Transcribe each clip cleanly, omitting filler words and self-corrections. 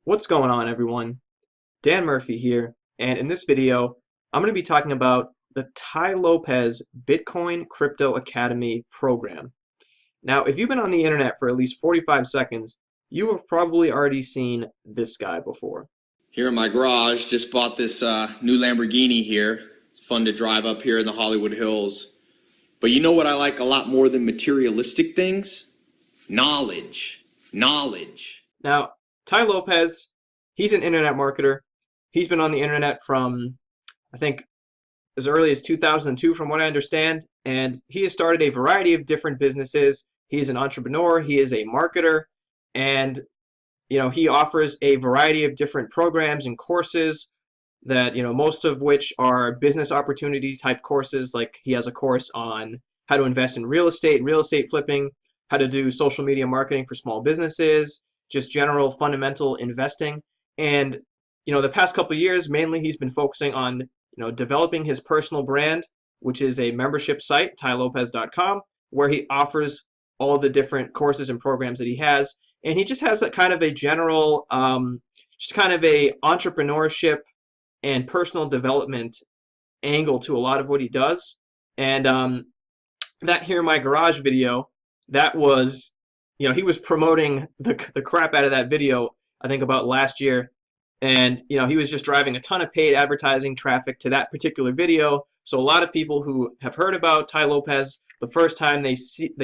What's going on, everyone? Dan Murphy here, and in this video, I'm going to be talking about the Tai Lopez Bitcoin Crypto Academy program. Now, if you've been on the internet for at least 45 seconds, you have probably already seen this guy before. Here in my garage, just bought this new Lamborghini here. It's fun to drive up here in the Hollywood Hills. But you know what I like a lot more than materialistic things? Knowledge. Knowledge. Now, Tai Lopez, he's an internet marketer. He's been on the internet from, I think, as early as 2002, from what I understand, and he has started a variety of different businesses. He is an entrepreneur, he is a marketer, and he offers a variety of different programs and courses that, most of which are business opportunity type courses. Like he has a course on how to invest in real estate flipping, how to do social media marketing for small businesses, just general fundamental investing. And the past couple of years, mainly he's been focusing on developing his personal brand, which is a membership site, tailopez.com, where he offers all the different courses and programs that he has. And he just has a kind of a general, just kind of a entrepreneurship and personal development angle to a lot of what he does. And that Here in My Garage video, that was, he was promoting the crap out of that video, I think about last year. And he was just driving a ton of paid advertising traffic to that particular video. So a lot of people who have heard about Tai Lopez, the first time they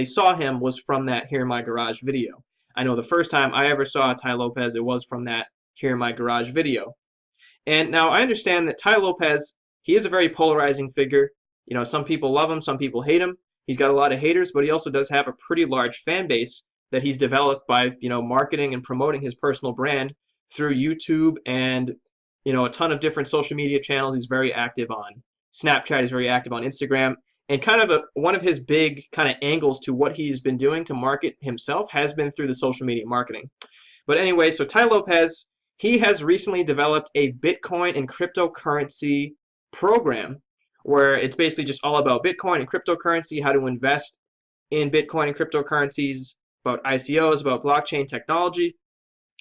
saw him was from that Here in My Garage video. I know the first time I ever saw Tai Lopez, it was from that Here in My Garage video. And now I understand that Tai Lopez, he is a very polarizing figure. Some people love him, some people hate him. He's got a lot of haters, but he also does have a pretty large fan base that he's developed by, marketing and promoting his personal brand through YouTube and, a ton of different social media channels. He's very active on Snapchat, he's very active on Instagram. And kind of one of his big kind of angles to what he's been doing to market himself has been through the social media marketing. But anyway, so Tai Lopez, he has recently developed a Bitcoin and cryptocurrency program where it's basically just all about Bitcoin and cryptocurrency, how to invest in Bitcoin and cryptocurrencies, about ICOs, about blockchain technology.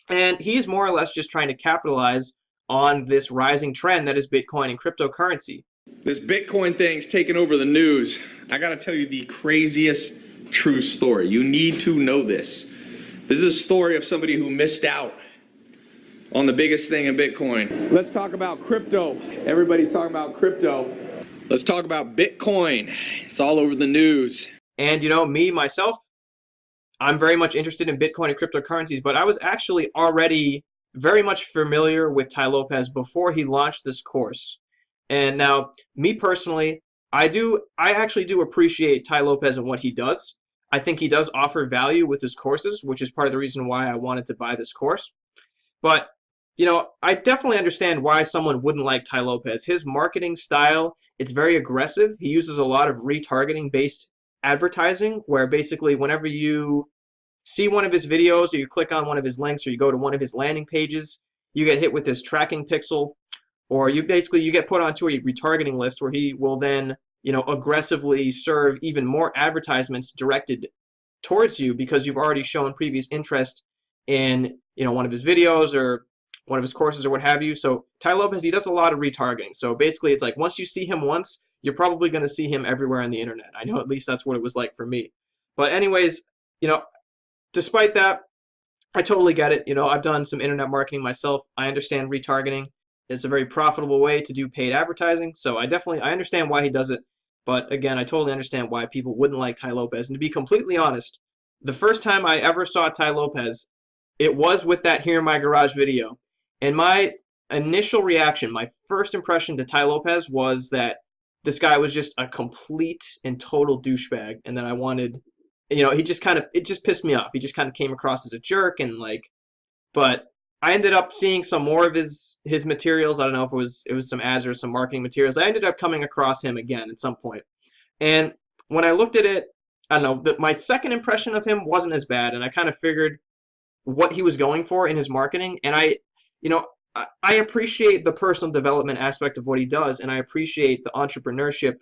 And he's more or less just trying to capitalize on this rising trend that is Bitcoin and cryptocurrency. This Bitcoin thing's taking over the news. I gotta tell you the craziest true story. You need to know this. This is a story of somebody who missed out on the biggest thing in Bitcoin. Let's talk about crypto. Everybody's talking about crypto. Let's talk about Bitcoin. It's all over the news. And me, myself, I'm very much interested in Bitcoin and cryptocurrencies, but I was actually already very much familiar with Tai Lopez before he launched this course. And now, me personally, I actually do appreciate Tai Lopez and what he does. I think he does offer value with his courses, which is part of the reason why I wanted to buy this course. But, I definitely understand why someone wouldn't like Tai Lopez. His marketing style, it's very aggressive. He uses a lot of retargeting based advertising, where basically whenever you see one of his videos or you click on one of his links or you go to one of his landing pages, you get hit with this tracking pixel, or you get put onto a retargeting list where he will then aggressively serve even more advertisements directed towards you because you've already shown previous interest in one of his videos or one of his courses or what have you. So Tai Lopez, he does a lot of retargeting. So basically it's like once you see him once, you're probably going to see him everywhere on the internet. I know at least that's what it was like for me. But anyways, despite that, I totally get it. I've done some internet marketing myself. I understand retargeting. It's a very profitable way to do paid advertising. So I understand why he does it. But again, I totally understand why people wouldn't like Tai Lopez. And to be completely honest, the first time I ever saw Tai Lopez, it was with that Here in My Garage video. And my initial reaction, my first impression to Tai Lopez was that this guy was just a complete and total douchebag, and then I wanted, it just pissed me off. He just kind of came across as a jerk, and but I ended up seeing some more of his materials. I don't know if it was some ads or some marketing materials. I ended up coming across him again at some point, and when I looked at it, I don't know, my second impression of him wasn't as bad, and I kind of figured what he was going for in his marketing, and I appreciate the personal development aspect of what he does, and I appreciate the entrepreneurship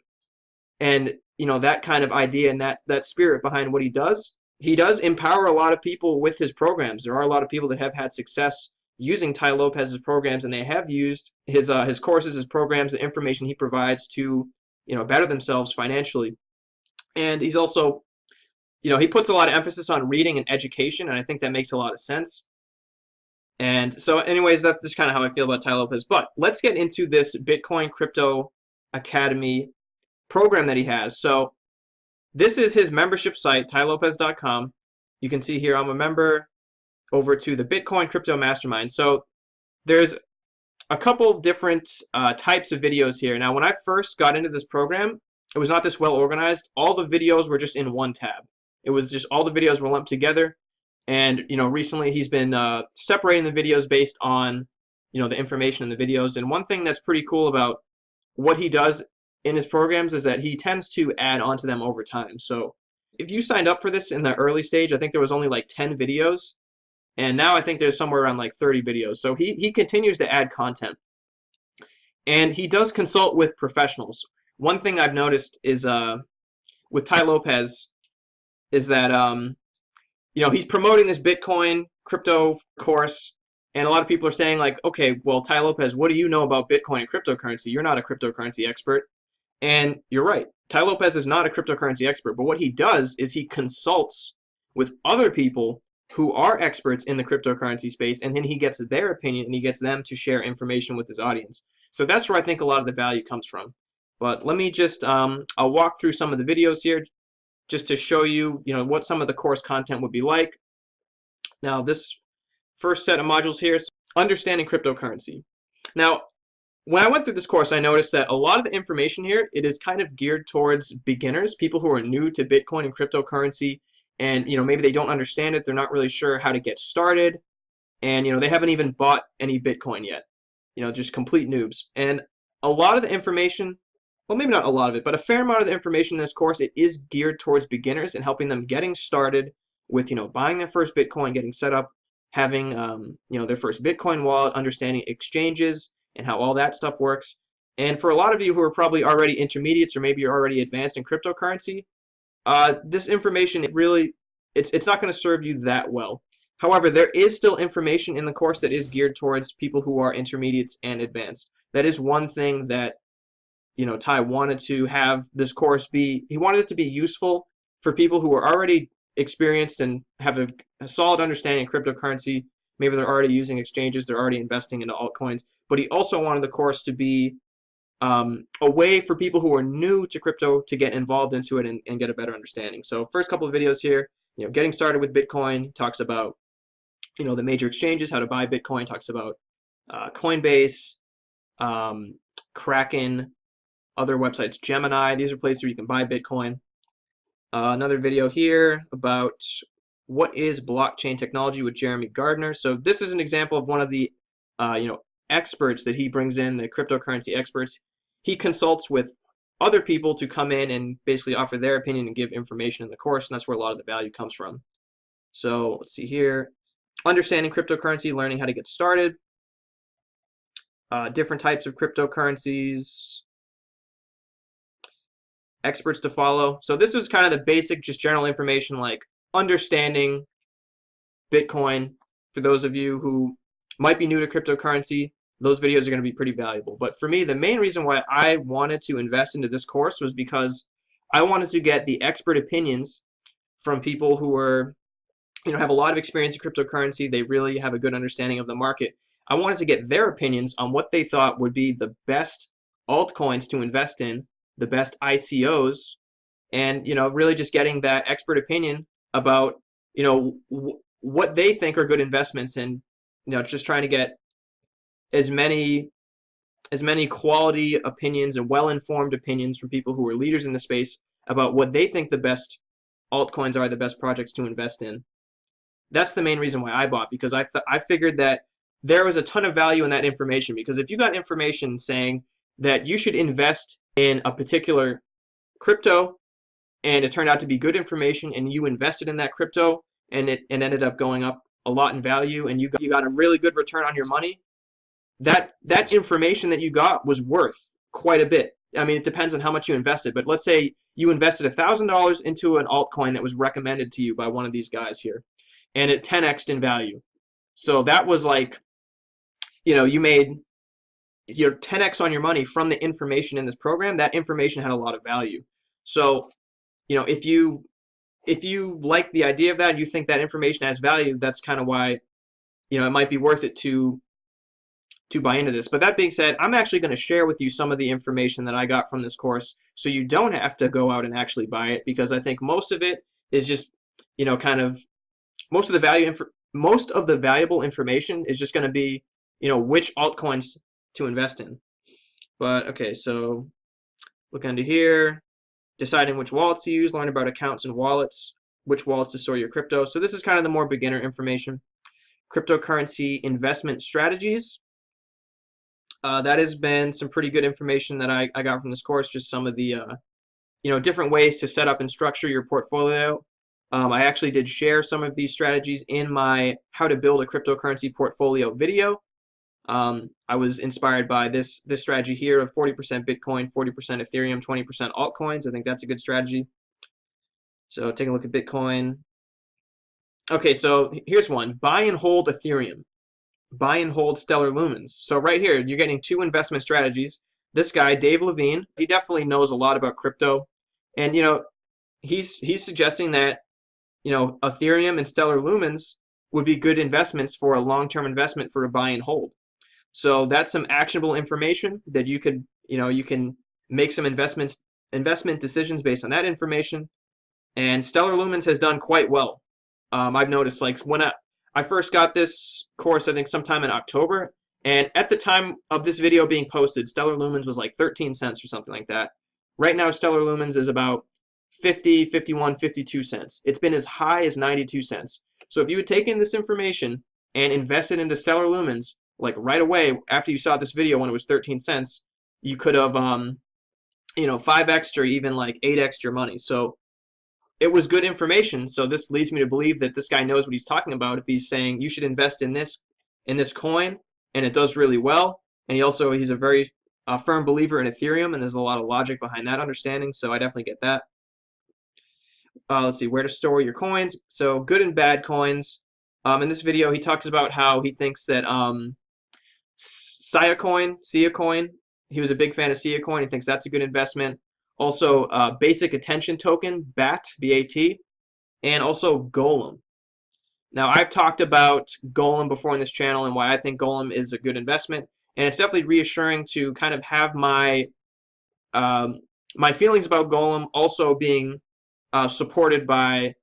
and that kind of idea and that spirit behind what he does. He does empower a lot of people with his programs. There are a lot of people that have had success using Tai Lopez's programs, and they have used his courses, his programs, the information he provides to, better themselves financially. And he's also, he puts a lot of emphasis on reading and education, and I think that makes a lot of sense. And so anyways, that's just kind of how I feel about Tai Lopez. But let's get into this Bitcoin Crypto Academy program that he has. So this is his membership site, tailopez.com. You can see here I'm a member. Over to the Bitcoin Crypto Mastermind. So there's a couple different types of videos here. Now, when I first got into this program, it was not this well organized. All the videos were just in one tab. It was just all the videos were lumped together. And recently he's been separating the videos based on the information in the videos. And one thing that's pretty cool about what he does in his programs is that he tends to add onto them over time. So if you signed up for this in the early stage, I think there was only like 10 videos. And now I think there's somewhere around like 30 videos. So he continues to add content. And he does consult with professionals. One thing I've noticed is with Tai Lopez is that he's promoting this Bitcoin crypto course, and a lot of people are saying like, okay, well, Tai Lopez, what do you know about Bitcoin and cryptocurrency? You're not a cryptocurrency expert. And you're right. Tai Lopez is not a cryptocurrency expert, but what he does is he consults with other people who are experts in the cryptocurrency space, and then he gets their opinion and he gets them to share information with his audience. So that's where I think a lot of the value comes from. But let me just, I'll walk through some of the videos here just to show you, what some of the course content would be like. Now, this first set of modules here is understanding cryptocurrency. Now, when I went through this course, I noticed that a lot of the information here, it is kind of geared towards beginners, people who are new to Bitcoin and cryptocurrency. And maybe they don't understand it, they're not really sure how to get started, and they haven't even bought any Bitcoin yet, just complete noobs. And a lot of the information, well, maybe not a lot of it, but a fair amount of the information in this course, it is geared towards beginners and helping them getting started with buying their first Bitcoin, getting set up, having their first Bitcoin wallet, understanding exchanges and how all that stuff works. And for a lot of you who are probably already intermediates or maybe you're already advanced in cryptocurrency, this information, it's not going to serve you that well. However, there is still information in the course that is geared towards people who are intermediates and advanced. That is one thing that, Tai wanted to have this course be. He wanted it to be useful for people who are already experienced and have a solid understanding of cryptocurrency. Maybe they're already using exchanges, they're already investing into altcoins. But he also wanted the course to be a way for people who are new to crypto to get involved into it and get a better understanding. So first couple of videos here, getting started with Bitcoin, talks about, the major exchanges, how to buy Bitcoin, talks about Coinbase, Kraken, other websites, Gemini. These are places where you can buy Bitcoin. Another video here about what is blockchain technology with Jeremy Gardner. So this is an example of one of the, experts that he brings in, the cryptocurrency experts. He consults with other people to come in and basically offer their opinion and give information in the course, and that's where a lot of the value comes from. So let's see here. Understanding cryptocurrency, learning how to get started. Different types of cryptocurrencies. Experts to follow. So this was kind of the basic, just general information like understanding Bitcoin. For those of you who might be new to cryptocurrency, those videos are going to be pretty valuable. But for me, the main reason why I wanted to invest into this course was because I wanted to get the expert opinions from people who are, have a lot of experience in cryptocurrency. They really have a good understanding of the market. I wanted to get their opinions on what they thought would be the best altcoins to invest in, the best ICOs, and really just getting that expert opinion about what they think are good investments, and just trying to get as many quality opinions and well-informed opinions from people who are leaders in the space about what they think the best altcoins are, the best projects to invest in. That's the main reason why I bought, because I figured that there was a ton of value in that information. Because if you got information saying that you should invest in a particular crypto, and it turned out to be good information, and you invested in that crypto, and it ended up going up a lot in value, and you got a really good return on your money, that information that you got was worth quite a bit. I mean, it depends on how much you invested, but let's say you invested $1,000 into an altcoin that was recommended to you by one of these guys here, and it 10x'd in value. So that was like you made 10x on your money from the information in this program. That information had a lot of value. So, if you like the idea of that and you think that information has value, that's kind of why, it might be worth it to buy into this. But that being said, I'm actually going to share with you some of the information that I got from this course, so you don't have to go out and actually buy it, because I think most of it is just, kind of most of the valuable information is just going to be, which altcoins to invest in. But okay, so look under here, deciding which wallets to use, learn about accounts and wallets, which wallets to store your crypto. So this is kind of the more beginner information. Cryptocurrency investment strategies. That has been some pretty good information that I got from this course, just some of the different ways to set up and structure your portfolio. I actually did share some of these strategies in my how to build a cryptocurrency portfolio video. I was inspired by this strategy here of 40% Bitcoin, 40% Ethereum, 20% altcoins. I think that's a good strategy. So take a look at Bitcoin. Okay, so here's one. Buy and hold Ethereum. Buy and hold Stellar Lumens. So right here, you're getting two investment strategies. This guy, Dave Levine, he definitely knows a lot about crypto. And, he's suggesting that, Ethereum and Stellar Lumens would be good investments for a long-term investment for a buy and hold. So that's some actionable information that you could, you can make some investment decisions based on that information. And Stellar Lumens has done quite well. I've noticed, like, when I first got this course, I think sometime in October, and at the time of this video being posted, Stellar Lumens was like 13 cents or something like that. Right now, Stellar Lumens is about 50, 51, 52 cents. It's been as high as 92 cents. So if you had taken this information and invested into Stellar Lumens, like right away after you saw this video when it was 13 cents, you could have, 5x or even like 8x your money. So it was good information. So this leads me to believe that this guy knows what he's talking about if he's saying you should invest in this coin and it does really well. And he's a very firm believer in Ethereum, and there's a lot of logic behind that understanding. So I definitely get that. Let's see, where to store your coins. So good and bad coins. In this video, he talks about how he thinks that Sia Coin, he was a big fan of Sia Coin. He thinks that's a good investment. Also, Basic Attention Token, BAT, B-A-T, and also Golem. Now, I've talked about Golem before on this channel and why I think Golem is a good investment, and it's definitely reassuring to kind of have my my feelings about Golem also being supported by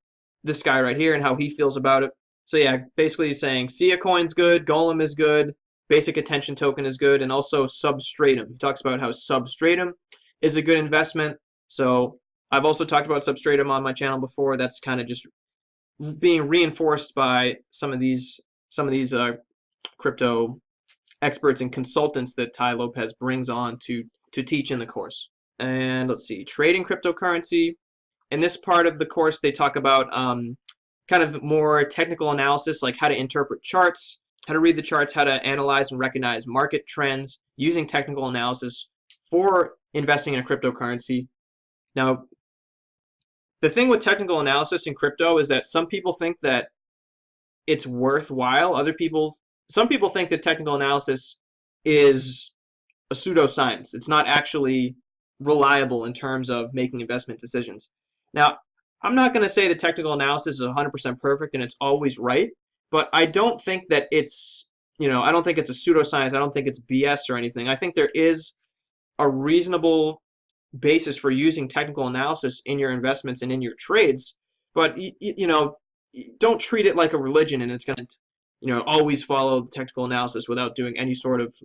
this guy right here and how he feels about it. So yeah, basically he's saying Sia Coin's good, Golem is good, Basic Attention Token is good, and also Substratum. He talks about how Substratum is a good investment. So I've also talked about Substratum on my channel before. That's kind of just being reinforced by some of these crypto experts and consultants that Tai Lopez brings on to teach in the course. And let's see, trading cryptocurrency. In this part of the course, they talk about kind of more technical analysis, like how to interpret charts, how to read the charts, how to analyze and recognize market trends using technical analysis for investing in a cryptocurrency. Now, the thing with technical analysis in crypto is that some people think that it's worthwhile. Some people think that technical analysis is a pseudoscience. It's not actually reliable in terms of making investment decisions. Now, I'm not going to say that technical analysis is 100% perfect and it's always right, but I don't think that it's, I don't think it's a pseudoscience. I don't think it's BS or anything. I think there is a reasonable basis for using technical analysis in your investments and in your trades, but don't treat it like a religion and it's going to always follow the technical analysis without doing any sort of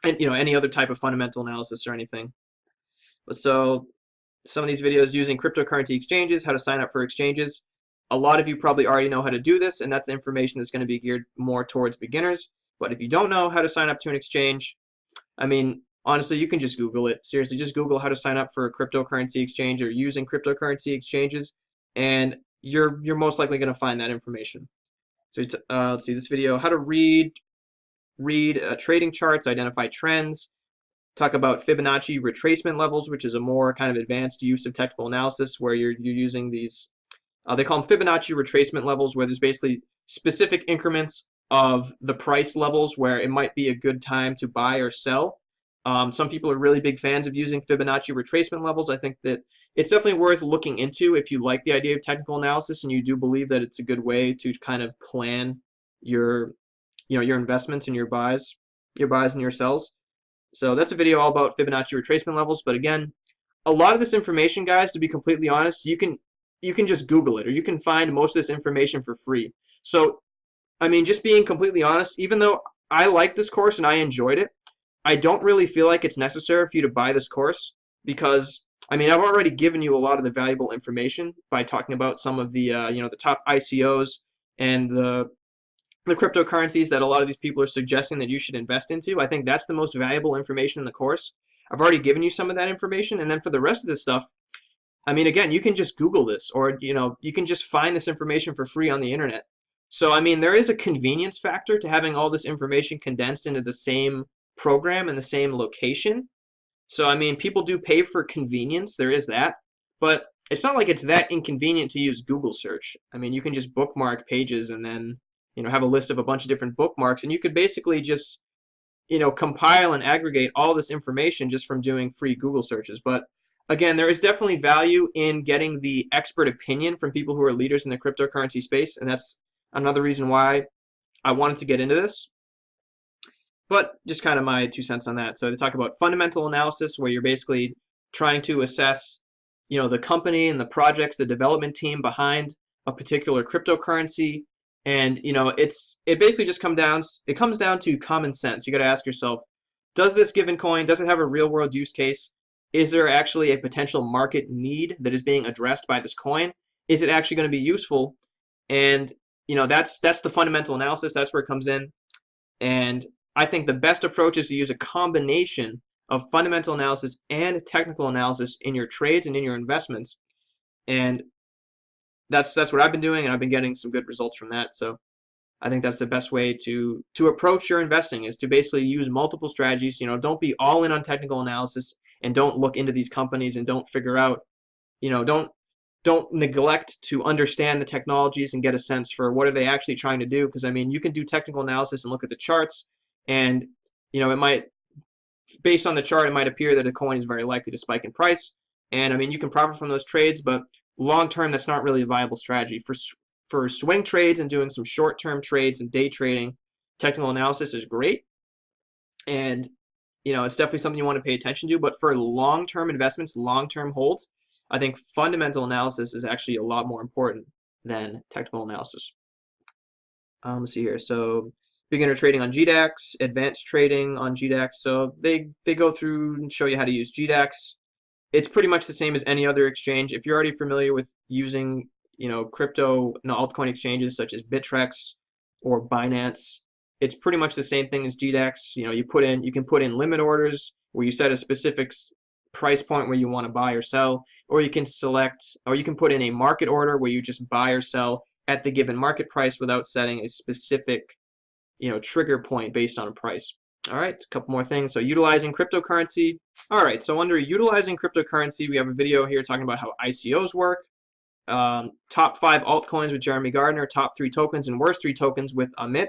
any other type of fundamental analysis or anything. But so some of these videos using cryptocurrency exchanges, how to sign up for exchanges. A lot of you probably already know how to do this, and that's the information that's going to be geared more towards beginners. But if you don't know how to sign up to an exchange, I mean, honestly, you can just Google it. Seriously, just Google how to sign up for a cryptocurrency exchange or using cryptocurrency exchanges, and you're most likely going to find that information. So let's see this video: how to read trading charts, identify trends, talk about Fibonacci retracement levels, which is a more kind of advanced use of technical analysis where you're using these. They call them Fibonacci retracement levels, where there's basically specific increments of the price levels where it might be a good time to buy or sell. Some people are really big fans of using Fibonacci retracement levels. I think that it's definitely worth looking into if you like the idea of technical analysis and you do believe that it's a good way to kind of plan your, your investments and your buys and your sells. So that's a video all about Fibonacci retracement levels. But again, a lot of this information, guys, to be completely honest, you can just Google it, or you can find most of this information for free. So, I mean, just being completely honest, even though I like this course and I enjoyed it, I don't really feel like it's necessary for you to buy this course because, I mean, I've already given you a lot of the valuable information by talking about some of the, the top ICOs and the cryptocurrencies that a lot of these people are suggesting that you should invest into. I think that's the most valuable information in the course. I've already given you some of that information, and then for the rest of this stuff, I mean, again, you can just Google this, or you can just find this information for free on the internet. So, I mean, there is a convenience factor to having all this information condensed into the same program and the same location. So, I mean, people do pay for convenience, there is that, but it's not like it's that inconvenient to use Google search. I mean, you can just bookmark pages and then have a list of a bunch of different bookmarks, and you could basically just, compile and aggregate all this information just from doing free Google searches. But again, there is definitely value in getting the expert opinion from people who are leaders in the cryptocurrency space, and that's another reason why I wanted to get into this. But just kind of my 2 cents on that. So they talk about fundamental analysis, where you're basically trying to assess, the company and the projects, the development team behind a particular cryptocurrency. And it basically just comes down to common sense. You got to ask yourself, does this given coin, does it have a real world use case? Is there actually a potential market need that is being addressed by this coin? Is it actually going to be useful? And that's the fundamental analysis. That's where it comes in. And I think the best approach is to use a combination of fundamental analysis and technical analysis in your trades and in your investments. And that's what I've been doing, and I've been getting some good results from that. So I think that's the best way to approach your investing, is to basically use multiple strategies. Don't be all in on technical analysis, and don't look into these companies and don't figure out, don't neglect to understand the technologies and get a sense for what are they actually trying to do. Because I mean, you can do technical analysis and look at the charts, and it might, based on the chart, it might appear that a coin is very likely to spike in price, and I mean, you can profit from those trades, but long term, that's not really a viable strategy. For swing trades and doing some short term trades and day trading, technical analysis is great, and it's definitely something you want to pay attention to. But for long term investments, long term holds, I think fundamental analysis is actually a lot more important than technical analysis. Let's see here. So beginner trading on GDAX, advanced trading on GDAX. So they go through and show you how to use GDAX. It's pretty much the same as any other exchange. If you're already familiar with using, altcoin exchanges such as Bittrex or Binance, it's pretty much the same thing as GDAX. You can put in limit orders where you set a specific price point where you want to buy or sell, or you can put in a market order where you just buy or sell at the given market price without setting a specific, trigger point based on a price. All right, a couple more things. So utilizing cryptocurrency. All right, so under utilizing cryptocurrency, we have a video here talking about how ICOs work. Top 5 altcoins with Jeremy Gardner, top 3 tokens, and worst 3 tokens with Amit.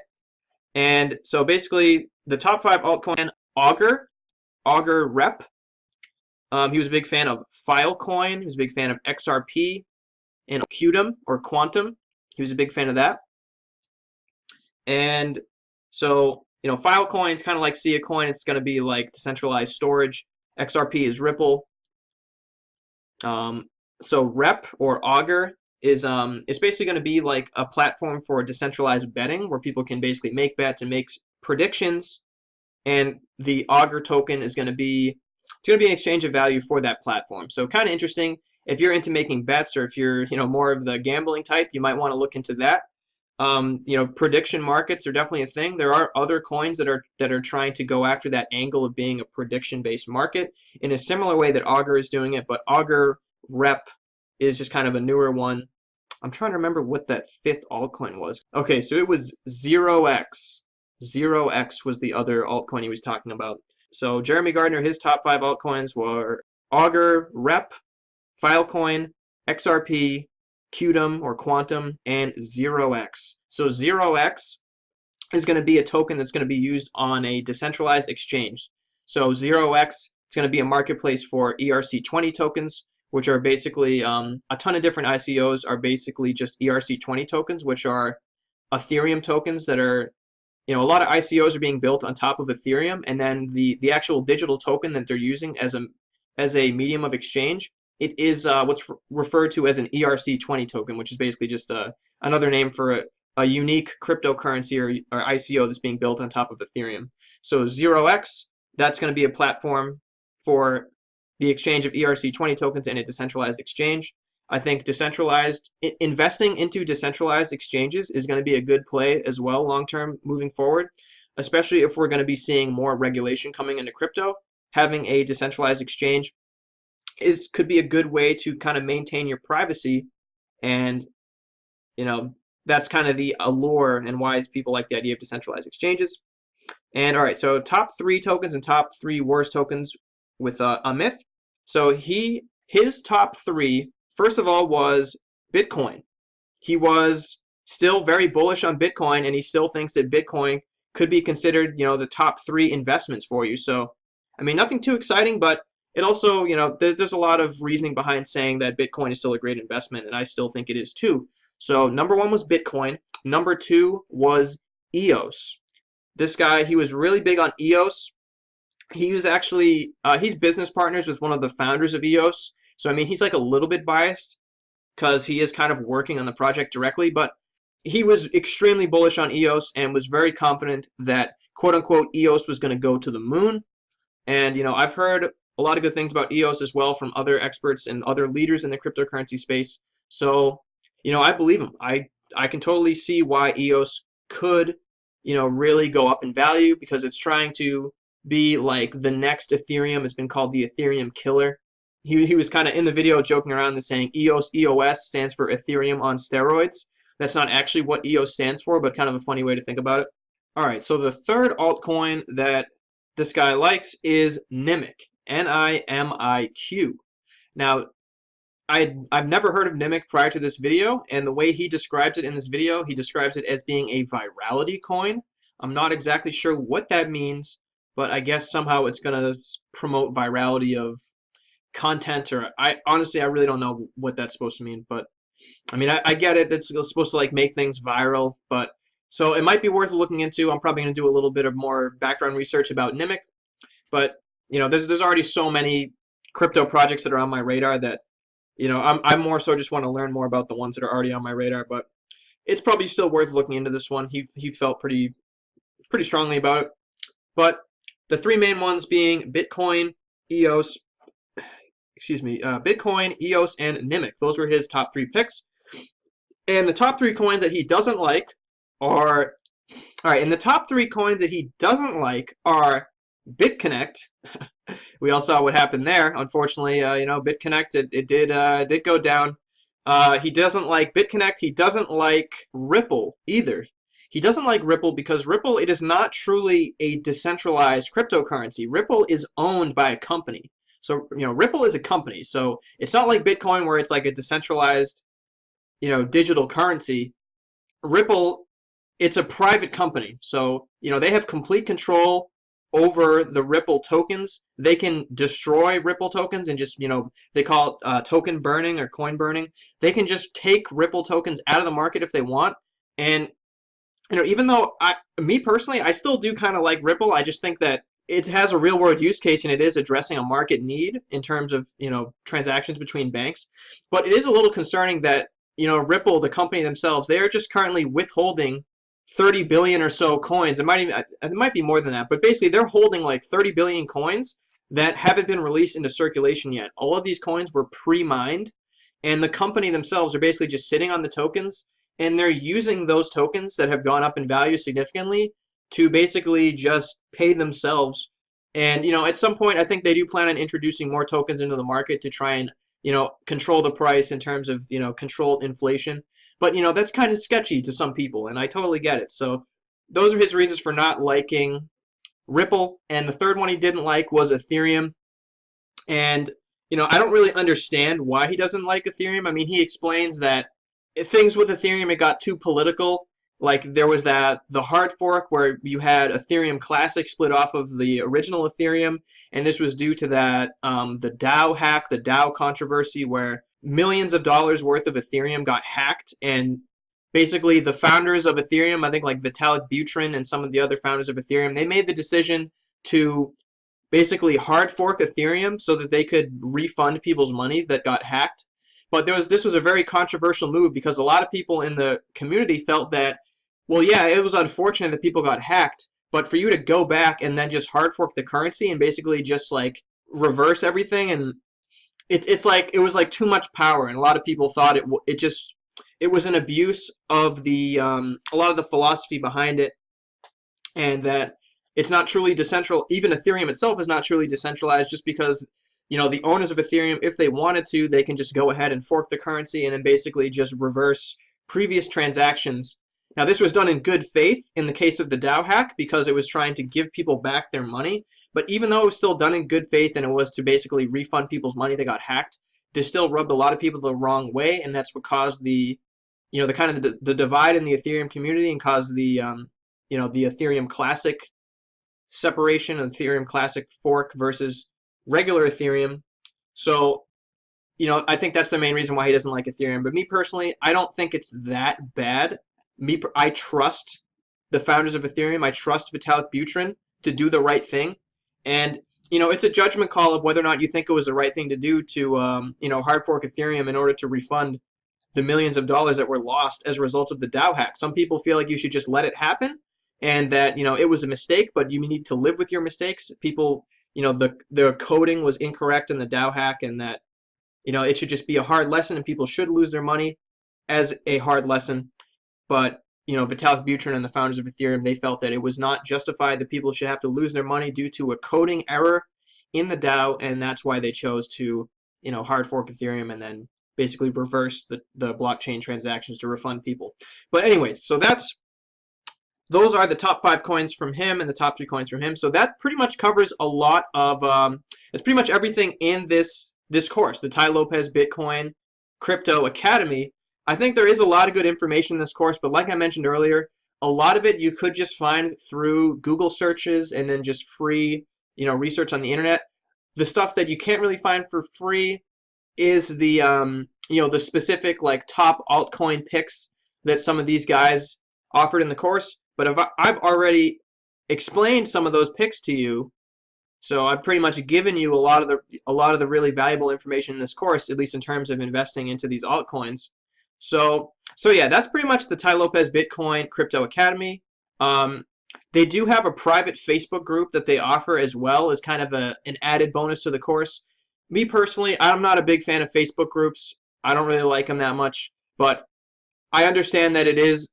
And so basically, the top 5 altcoin, Augur Rep. He was a big fan of Filecoin. He was a big fan of XRP and Qtum or Quantum. He was a big fan of that. And so, Filecoin is kind of like Coin. It's going to be like decentralized storage. XRP is Ripple. So Rep or Augur is it's basically going to be like a platform for decentralized betting where people can basically make bets and make predictions. And the Augur token is going to be an exchange of value for that platform. So kind of interesting. If you're into making bets, or if you're more of the gambling type, you might want to look into that. Prediction markets are definitely a thing. There are other coins that are trying to go after that angle of being a prediction-based market in a similar way that Augur is doing it, but Augur Rep is just kind of a newer one. I'm trying to remember what that 5th altcoin was. Okay, so it was 0x. 0x was the other altcoin he was talking about. So Jeremy Gardner, his top 5 altcoins were Augur Rep, Filecoin, XRP, Qtum or Quantum, and 0x. So 0x is going to be a token that's going to be used on a decentralized exchange. So 0x, it's going to be a marketplace for ERC20 tokens, which are basically a ton of different ICOs are basically just ERC20 tokens, which are Ethereum tokens that are, a lot of ICOs are being built on top of Ethereum, and then the actual digital token that they're using as a medium of exchange, it is what's referred to as an ERC20 token, which is basically just another name for a unique cryptocurrency or ICO that's being built on top of Ethereum. So 0x, that's going to be a platform for the exchange of ERC20 tokens in a decentralized exchange. I think investing into decentralized exchanges is going to be a good play as well long-term moving forward, especially if we're going to be seeing more regulation coming into crypto. Having a decentralized exchange could be a good way to kind of maintain your privacy, and that's kind of the allure and why people like the idea of decentralized exchanges. And all right, so top 3 tokens and top 3 worst tokens with a myth. So his top 3, first of all, was Bitcoin. He was still very bullish on Bitcoin, and he still thinks that Bitcoin could be considered, the top 3 investments for you. So, I mean, nothing too exciting, but it also, there's a lot of reasoning behind saying that Bitcoin is still a great investment, and I still think it is too. So number 1 was Bitcoin. Number 2 was EOS. This guy, he was really big on EOS. He was actually, he's business partners with one of the founders of EOS. So, I mean, he's like a little bit biased because he is kind of working on the project directly, but he was extremely bullish on EOS and was very confident that, quote unquote, EOS was going to go to the moon. And, I've heard a lot of good things about EOS as well from other experts and other leaders in the cryptocurrency space. So, I believe him. I can totally see why EOS could, really go up in value, because it's trying to be like the next Ethereum. It's been called the Ethereum killer. He was kind of in the video joking around and saying EOS stands for Ethereum on steroids. That's not actually what EOS stands for, but kind of a funny way to think about it. All right, so the third altcoin that this guy likes is Nimiq, N-I-M-I-Q. Now, I've never heard of Nimiq prior to this video, and the way he describes it in this video, he describes it as being a virality coin. I'm not exactly sure what that means, but I guess somehow it's going to promote virality of content, or I really don't know what that's supposed to mean. But I mean, I get it. It's supposed to like make things viral, but so it might be worth looking into. I'm probably going to do a little bit of more background research about Nimiq, but there's already so many crypto projects that are on my radar that I'm more so just want to learn more about the ones that are already on my radar. But it's probably still worth looking into this one. He felt pretty strongly about it. But the 3 main ones being Bitcoin, EOS, Bitcoin, EOS, and Nimiq. Those were his top 3 picks. And the top 3 coins that he doesn't like are, all right, and the top 3 coins that he doesn't like are BitConnect. We all saw what happened there. Unfortunately, BitConnect, it did go down. He doesn't like BitConnect. He doesn't like Ripple either. He doesn't like Ripple because Ripple, it is not truly a decentralized cryptocurrency. Ripple is owned by a company. So, Ripple is a company. So it's not like Bitcoin where it's like a decentralized, digital currency. Ripple, it's a private company. So, they have complete control over the Ripple tokens. They can destroy Ripple tokens and just, they call it token burning or coin burning. They can just take Ripple tokens out of the market if they want. And, even though me personally, I still do kind of like Ripple, I just think that it has a real world use case and it is addressing a market need in terms of, transactions between banks. But it is a little concerning that, Ripple, the company themselves, they are just currently withholding 30 billion or so coins. It might be more than that, but basically they're holding like 30 billion coins that haven't been released into circulation yet. All of these coins were pre-mined, and the company themselves are basically just sitting on the tokens, and they're using those tokens that have gone up in value significantly to basically just pay themselves. And, at some point, I think they do plan on introducing more tokens into the market to try and, control the price in terms of, controlled inflation. But, that's kind of sketchy to some people, and I totally get it. So those are his reasons for not liking Ripple. And the third one he didn't like was Ethereum. And, I don't really understand why he doesn't like Ethereum. I mean, he explains that things with Ethereum, it got too political, Like there was the hard fork where you had Ethereum Classic split off of the original Ethereum, and this was due to that the DAO hack, the DAO controversy, where millions of dollars worth of Ethereum got hacked, and basically the founders of Ethereum, I think like Vitalik Buterin and some of the other founders of Ethereum, they made the decision to basically hard fork Ethereum so that they could refund people's money that got hacked. But this was a very controversial move because a lot of people in the community felt that, well, yeah, it was unfortunate that people got hacked, but for you to go back and then just hard fork the currency and basically just like reverse everything, and it's like it was like too much power, and a lot of people thought it was an abuse of the a lot of the philosophy behind it, and that it's not truly decentralized. Even Ethereum itself is not truly decentralized, just because the owners of Ethereum, if they wanted to, they can just go ahead and fork the currency and then basically just reverse previous transactions. Now, this was done in good faith in the case of the DAO hack because it was trying to give people back their money. But even though it was still done in good faith and it was to basically refund people's money that got hacked, this still rubbed a lot of people the wrong way, and that's what caused the kind of the divide in the Ethereum community and caused the the Ethereum Classic separation of Ethereum Classic fork versus regular Ethereum. So, I think that's the main reason why he doesn't like Ethereum. But me personally, I don't think it's that bad. I trust the founders of Ethereum. I trust Vitalik Buterin to do the right thing. And, it's a judgment call of whether or not you think it was the right thing to do to, hard fork Ethereum in order to refund the millions of dollars that were lost as a result of the DAO hack. Some people feel like you should just let it happen and that, it was a mistake, but you need to live with your mistakes. People, the coding was incorrect in the DAO hack, and that, it should just be a hard lesson and people should lose their money as a hard lesson. But, Vitalik Buterin and the founders of Ethereum, they felt that it was not justified that people should have to lose their money due to a coding error in the DAO, and that's why they chose to, hard fork Ethereum and then basically reverse the blockchain transactions to refund people. But anyways, so those are the top 5 coins from him and the top 3 coins from him. So that pretty much covers a lot of, it's pretty much everything in this course, the Tai Lopez Bitcoin Crypto Academy. I think there is a lot of good information in this course, but like I mentioned earlier, a lot of it you could just find through Google searches and then just free, research on the internet. The stuff that you can't really find for free is the, the specific like top altcoin picks that some of these guys offered in the course. But I've already explained some of those picks to you, so I've pretty much given you a lot of the really valuable information in this course, at least in terms of investing into these altcoins. So yeah, that's pretty much the Tai Lopez Bitcoin Crypto Academy. They do have a private Facebook group that they offer as well as kind of an added bonus to the course. Me personally, I'm not a big fan of Facebook groups. I don't really like them that much, but I understand that it is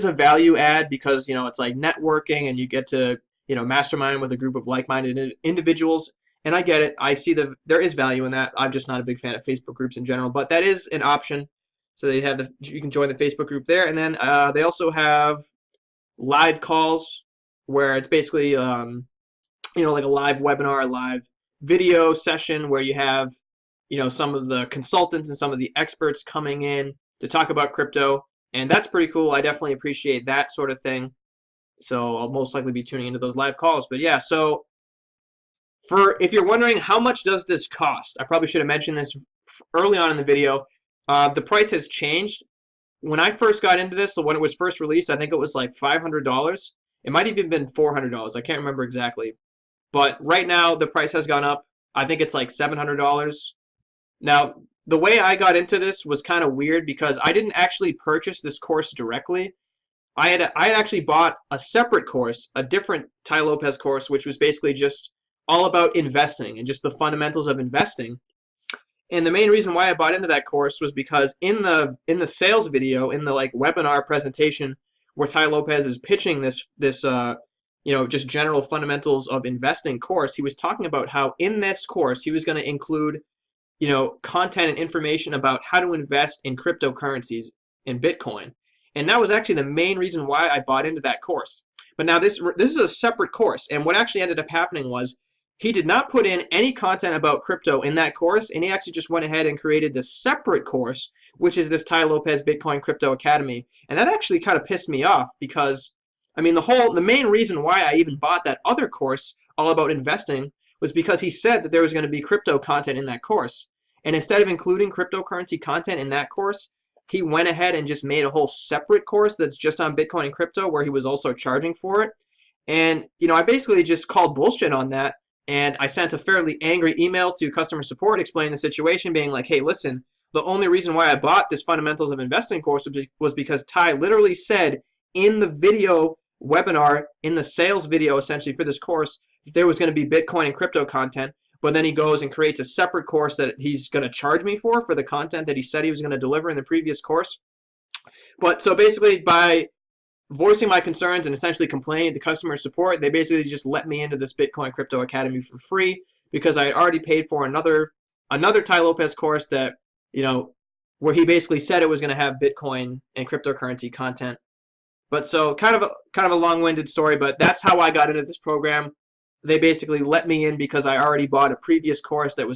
a value add because, it's like networking and you get to, mastermind with a group of like-minded individuals. And I get it. I see there is value in that. I'm just not a big fan of Facebook groups in general, but that is an option. So you can join the Facebook group there. And then they also have live calls where it's basically, like a live webinar, a live video session where you have, some of the consultants and some of the experts coming in to talk about crypto. And that's pretty cool. I definitely appreciate that sort of thing. So I'll most likely be tuning into those live calls. But yeah, so if you're wondering how much does this cost, I probably should have mentioned this early on in the video. The price has changed. When I first got into this, so when it was first released, I think it was like $500. It might have even been $400. I can't remember exactly. But right now, the price has gone up. I think it's like $700. Now, the way I got into this was kind of weird because I didn't actually purchase this course directly. I had actually bought a separate course, a different Tai Lopez course, which was basically just all about investing and just the fundamentals of investing. And the main reason why I bought into that course was because in the sales video, in the like webinar presentation where Tai Lopez is pitching this just general fundamentals of investing course, he was talking about how in this course he was going to include content and information about how to invest in cryptocurrencies in Bitcoin. And that was actually the main reason why I bought into that course. But now this is a separate course, and what actually ended up happening was he did not put in any content about crypto in that course, and he actually just went ahead and created this separate course, which is this Tai Lopez Bitcoin Crypto Academy. And that actually kind of pissed me off because, I mean, the main reason why I even bought that other course all about investing was because he said that there was going to be crypto content in that course. And instead of including cryptocurrency content in that course, he went ahead and just made a whole separate course that's just on Bitcoin and crypto where he was also charging for it. And, I basically just called bullshit on that. And I sent a fairly angry email to customer support explaining the situation, being like, hey, listen, the only reason why I bought this Fundamentals of Investing course was because Tai literally said in the video webinar, in the sales video essentially for this course, that there was going to be Bitcoin and crypto content. But then he goes and creates a separate course that he's going to charge me for the content that he said he was going to deliver in the previous course. But so basically by voicing my concerns and essentially complaining to customer support, they basically just let me into this Bitcoin Crypto Academy for free because I had already paid for another Tai Lopez course that, where he basically said it was going to have Bitcoin and cryptocurrency content. But so kind of a long-winded story, but that's how I got into this program. They basically let me in because I already bought a previous course that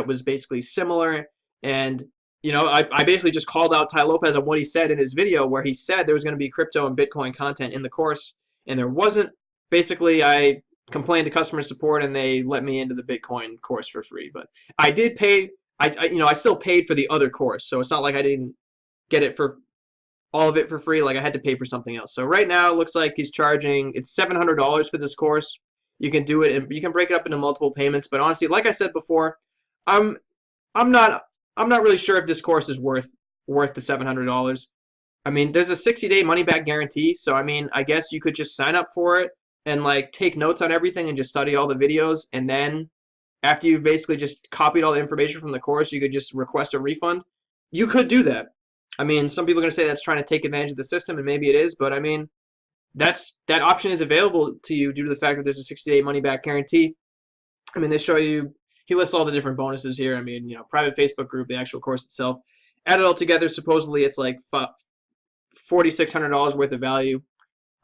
was basically similar, and I basically just called out Tai Lopez on what he said in his video where he said there was going to be crypto and Bitcoin content in the course, and there wasn't. Basically, I complained to customer support, and they let me into the Bitcoin course for free. But I did pay. I still paid for the other course, so it's not like I didn't get it for all of it for free. Like I had to pay for something else. So right now it looks like he's charging. It's $700 for this course. You can do it, and you can break it up into multiple payments. But honestly, like I said before, I'm not really sure if this course is worth the $700. I mean, there's a 60-day money-back guarantee, so I mean, I guess you could just sign up for it and like take notes on everything and just study all the videos, and then after you've basically just copied all the information from the course, you could just request a refund. You could do that. I mean, some people are going to say that's trying to take advantage of the system, and maybe it is, but I mean, that option is available to you due to the fact that there's a 60-day money-back guarantee. I mean, they show you, he lists all the different bonuses here. I mean, private Facebook group, the actual course itself. Add it all together, supposedly it's like $4,600 worth of value.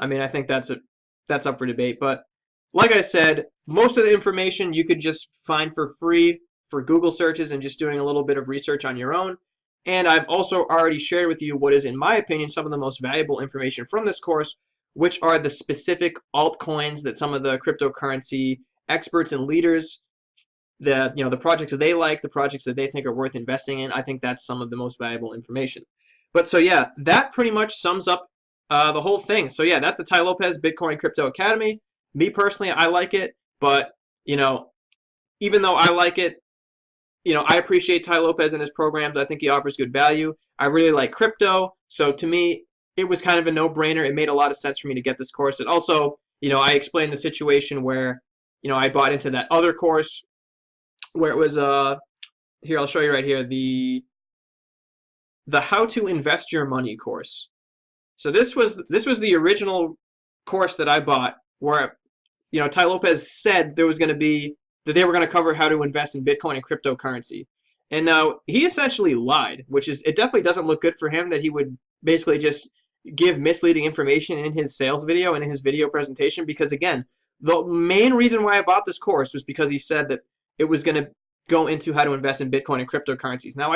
I mean, I think that's up for debate. But like I said, most of the information you could just find for free for Google searches and just doing a little bit of research on your own. And I've also already shared with you what is, in my opinion, some of the most valuable information from this course, which are the specific altcoins that some of the cryptocurrency experts and leaders, the projects that they like, the projects that they think are worth investing in. I think that's some of the most valuable information. But so yeah, that pretty much sums up the whole thing. So yeah, that's the Tai Lopez Bitcoin Crypto Academy. Me personally, I like it, but even though I like it, I appreciate Tai Lopez and his programs. I think he offers good value. I really like crypto, so to me, it was kind of a no-brainer. It made a lot of sense for me to get this course. And also, I explained the situation where, I bought into that other course where it was, here, I'll show you right here, the How to Invest Your Money course. So this was the original course that I bought where, Tai Lopez said there was going to be, that they were going to cover how to invest in Bitcoin and cryptocurrency. And now he essentially lied, which is, it definitely doesn't look good for him that he would basically just give misleading information in his sales video and in his video presentation, because again, the main reason why I bought this course was because he said that it was going to go into how to invest in Bitcoin and cryptocurrencies. Now,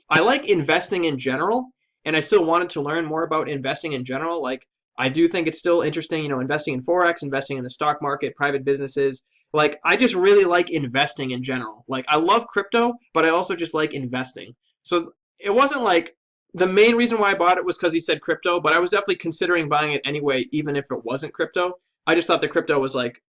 I like investing in general, and I still wanted to learn more about investing in general. Like, I do think it's still interesting, investing in Forex, investing in the stock market, private businesses. Like, I just really like investing in general. Like, I love crypto, but I also just like investing. So it wasn't like, the main reason why I bought it was because he said crypto, but I was definitely considering buying it anyway, even if it wasn't crypto. I just thought the crypto was like,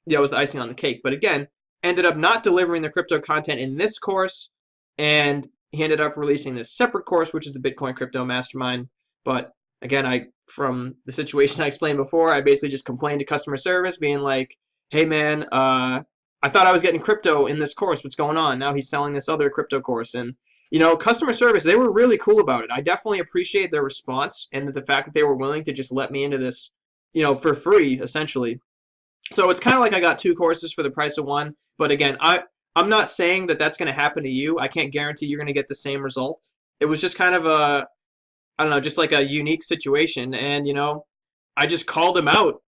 was the icing on the cake. But again, ended up not delivering the crypto content in this course, and he ended up releasing this separate course, which is the Bitcoin Crypto Mastermind. But again, from the situation I explained before, I basically just complained to customer service, being like, hey man, I thought I was getting crypto in this course. What's going on? Now he's selling this other crypto course. And customer service, they were really cool about it. I definitely appreciate their response and the fact that they were willing to just let me into this, for free, essentially. So it's kind of like I got two courses for the price of one. But again, I'm not saying that that's going to happen to you. I can't guarantee you're going to get the same result. It was just kind of I don't know, just like a unique situation. And, I just called him out,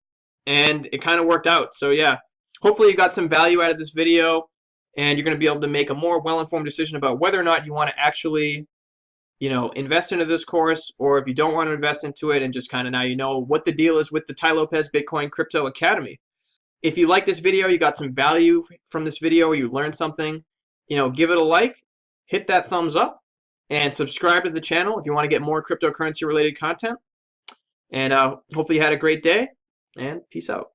and it kind of worked out. So yeah, hopefully you got some value out of this video, and you're going to be able to make a more well-informed decision about whether or not you want to actually, invest into this course, or if you don't want to invest into it, and just kind of now you know what the deal is with the Tai Lopez Bitcoin Crypto Academy. If you like this video, you got some value from this video, or you learned something, give it a like, hit that thumbs up, and subscribe to the channel if you want to get more cryptocurrency related content. And hopefully you had a great day, and peace out.